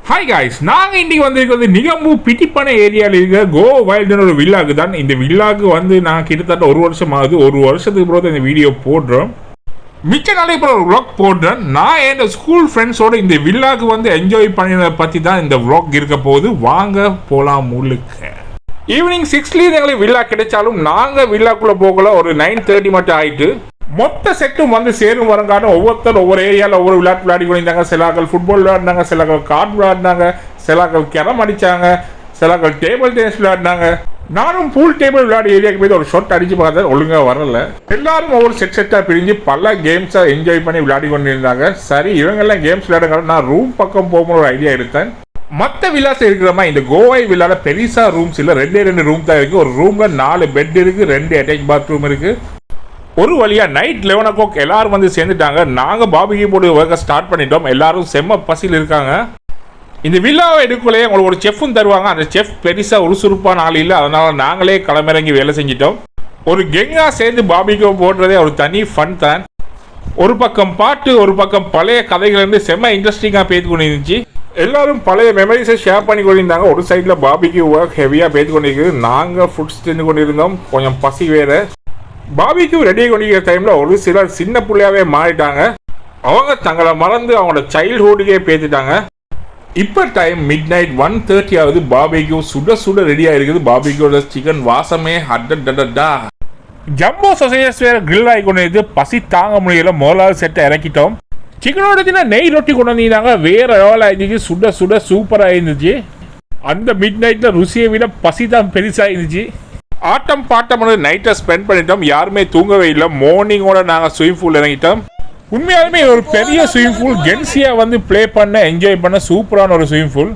Hi guys, நாங்கள் இன்றைக்கி வந்திருக்கிறது நிகம்பு பிட்டிப்பனை ஏரியாவில் இருக்கிற கோ வைல்டுன்னு ஒரு வில்லாக்கு தான். இந்த வில்லாக்கு வந்து நான் கிட்டத்தட்ட ஒரு வருஷம் ஆகுது. ஒரு வருஷத்துக்கு பிறகு இந்த வீடியோ போடுறோம். மிச்ச நாளைக்கு அப்புறம் ஒரு vlog போடுறேன். நான் என் ஸ்கூல் ஃப்ரெண்ட்ஸோட இந்த வில்லாக்கு வந்து என்ஜாய் பண்ணினதை பற்றி தான் இந்த vlog இருக்க போகுது. வாங்க போகலாம். முழுக்க ஈவினிங் 6 எங்களுக்கு வில்லா கிடைச்சாலும் நாங்கள் வில்லாக்குள்ளே போகல. ஒரு 9:30 மட்டும் ஆகிட்டு மொத்த செட்டும் வந்து சேரும் வரங்கான ஒவ்வொருத்தர் ஒவ்வொரு ஏரியாவில் ஒவ்வொரு விளையாட்டு விளையாடி கொண்டிருந்தாங்க. சிலாக்கள் ஃபுட்பால் விளையாடினாங்க, சிலாக்கள் கார்டு விளையாடினாங்க, சிலாக்கள் கேரம் அடித்தாங்க, சிலாக்கள் டேபிள் டென்னிஸ் விளையாடினாங்க. நானும் பூல் டேபிள் விளையாடி ஏரியாவுக்கு போய் ஒரு ஷாட் அடிச்சு பார்த்தேன், ஒழுங்காக வரல. எல்லாரும் ஒவ்வொரு செட்டாக பிரிஞ்சு பல கேம்ஸை என்ஜாய் பண்ணி விளையாடி கொண்டு இருந்தாங்க. சரி, இவங்கெல்லாம் கேம்ஸ் விளையாடுங்க, நான் ரூம் பக்கம் போகணும்னு ஒரு ஐடியா எடுத்தேன். மற்ற வில்லாஸ் இருக்கிறமா இந்த கோவை வில்லால பெருசாக ரூம்ஸ் இல்லை, 2 ரூம் தான் இருக்குது. ஒரு ரூமில் 4 பெட் இருக்குது, 2 அட்டாச் பாத்ரூம் இருக்குது. ஒரு வழியாக நைட் 11 o'clock எல்லாரும் வந்து சேர்ந்துட்டாங்க. நாங்கள் பாபிக்கு போட்டு ஒர்க்கை ஸ்டார்ட் பண்ணிட்டோம். எல்லாரும் செம்ம பசியில் இருக்காங்க. இந்த வில்லாவை எடுக்கலையே உங்களுக்கு ஒரு செஃப்பும் தருவாங்க. அந்த செஃப் பெருசாக உருசுறுப்பான ஆள் இல்லை, அதனால் நாங்களே களமிறங்கி வேலை செஞ்சிட்டோம். ஒரு கெங்கா சேர்ந்து பாபிக்கு போடுறதே ஒரு தனி ஃபன் தான். ஒரு பக்கம் பாட்டு, ஒரு பக்கம் பழைய கதைகள் இருந்து செம்ம இன்ட்ரெஸ்டிங்காக பேத்து கொண்டு இருந்துச்சு. எல்லாரும் பழைய மெமரிஸை ஷேர் பண்ணி கொண்டிருந்தாங்க. ஒரு சைடில் பாபிக்கு ஒர்க் ஹெவியாக பேத்து கொண்டிருக்கு. நாங்கள் ஃபுட்ஸ் தின்னு கொண்டிருந்தோம். கொஞ்சம் பசி வேறு. பாபிக்கு ரெடி கொண்டிருக்கிற டைமில் ஒரு சிலர் சின்ன பிள்ளையாவே மாறிட்டாங்க. அவங்க தங்களை மறந்து அவங்களோட சைல்ட்ஹுட்டுக்கே பேத்துட்டாங்க. இப்போ டைம் மிட்-நைட் 1:30 ஆகுது. பாபிக்கு சுட சுட ரெடியாக இருக்குது. பாபிக்கோட சிக்கன் வாசமே அடடடா. ஜம்போ சொசைஸ் வேறு கிரில் ஆகி கொண்டு இருக்குது. பசி தாங்க முடியல. முதலாவது செட்டை இறக்கிட்டோம். சிக்கனோட தின நெய் ரொட்டி கொண்டு வந்தீங்கன்னா வேற லெவலாக இருந்துச்சு. சுட சுட சூப்பராக இருந்துச்சு. அந்த மிட்-நைட்டில் ருசியை விட பசி தான் பெருசாக இருந்துச்சு. ஆட்டம் பாட்டம் நைட்டை ஸ்பெண்ட் பண்ணிட்டோம். யாருமே தூங்கவே இல்லை. மார்னிங்கோட நாங்கள் ஸ்விமிங் பூல் இறங்கிட்டோம். உண்மையாலுமே ஒரு பெரிய ஸ்விமிங் பூல். கென்சியாக வந்து ப்ளே பண்ண என்ஜாய் பண்ண சூப்பரான ஒரு ஸ்விமிங் பூல்.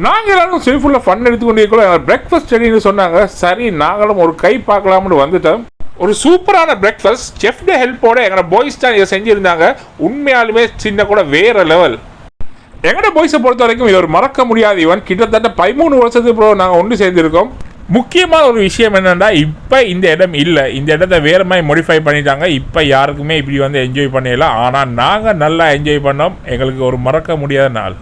நாங்கள் எல்லாரும் ஸ்விமிங் பூலில் ஃபன் எடுத்துக்கொண்டிருக்கோம். பிரேக்ஃபாஸ்ட் ரெடின்னு சொன்னாங்க. சரி, நாங்களும் ஒரு கை பார்க்கலாம்னு வந்துட்டோம். ஒரு சூப்பரான பிரேக்ஃபாஸ்ட் செஃப்ட ஹெல்ப்போட எங்களோட பாய்ஸ் தான் இதை செஞ்சுருந்தாங்க. உண்மையாலுமே சின்ன கூட வேற லெவல். எங்களோட பாய்ஸை பொறுத்த வரைக்கும் இது ஒரு மறக்க முடியாத ஈவென்ட். கிட்டத்தட்ட 13 வருஷத்துக்கு அப்புறம் நாங்கள் ஒன்று சேர்ந்துருக்கோம். முக்கியமான ஒரு விஷயம் என்னென்னா, இப்போ இந்த இடம் இல்லை. இந்த இடத்த வேறு மாதிரி மோடிஃபை பண்ணிட்டாங்க. இப்போ யாருக்குமே இப்படி வந்து என்ஜாய் பண்ணலாம். ஆனால் நாங்கள் நல்லா என்ஜாய் பண்ணோம். எங்களுக்கு ஒரு மறக்க முடியாத நாள்.